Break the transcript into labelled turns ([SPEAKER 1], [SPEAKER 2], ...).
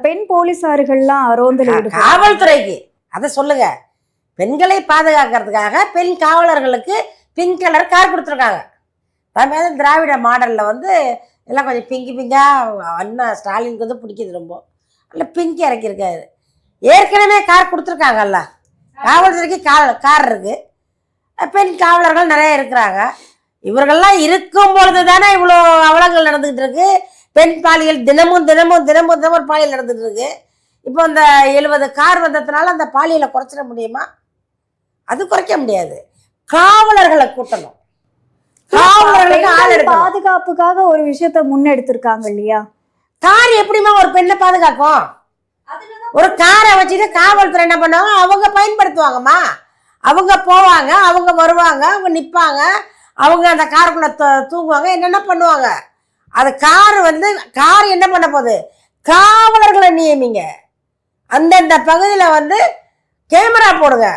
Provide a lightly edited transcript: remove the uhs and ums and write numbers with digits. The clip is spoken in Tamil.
[SPEAKER 1] பெண் போலீசார்கள்லாம் ரோந்தில்
[SPEAKER 2] காவல்துறைக்கு அதை சொல்லுங்க. பெண்களை பாதுகாக்கிறதுக்காக பெண் காவலர்களுக்கு பிங்க் கலர் கார் கொடுத்துருக்காங்க. தமிழ் திராவிட மாடலில் வந்து எல்லாம் கொஞ்சம் பிங்காக அண்ணா ஸ்டாலினுக்கு வந்து பிடிக்குது ரொம்ப. இல்லை பிங்க் இறக்கியிருக்காரு. ஏற்கனவே கார் கொடுத்துருக்காங்கல்ல, காவல்துறைக்கு கார் இருக்குது, பெண் காவலர்கள் நிறைய இருக்கிறாங்க. இவர்கள்லாம் இருக்கும் பொழுது தானே இவ்வளோ அவலங்கள் நடந்துக்கிட்டு இருக்கு. பெண் பாலியல் தினமும் தினமும் தினமும் தினமும் பாலியல் நடந்துகிட்டு இருக்கு. இப்போ இந்த 70 கார் வந்ததுனால அந்த பாலியலை குறைச்சிட முடியுமா? அது குறைக்க முடியாது. காவலர்களை கூட்டணும், காவலர்களுக்கு
[SPEAKER 1] பாதுகாப்புக்காக ஒரு விஷயத்த முன்னெடுத்திருக்காங்க இல்லையா?
[SPEAKER 2] கார் எப்படிமா ஒரு பெண்ணை பாதுகாக்கும்? ஒரு காரை வச்சுட்டு காவல்துறை என்ன பண்ணுவாங்க, அவங்க பயன்படுத்துவாங்கம்மா. அவங்க போவாங்க, அவங்க வருவாங்க, அவங்க நிற்பாங்க, அவங்க அந்த காருக்குள்ள தூங்குவாங்க, என்னென்ன பண்ணுவாங்க. அது கார் என்ன பண்ண போகுது? காவலர்களை நியமிங்க. அந்தந்த பகுதியில் வந்து கேமரா போடுங்க.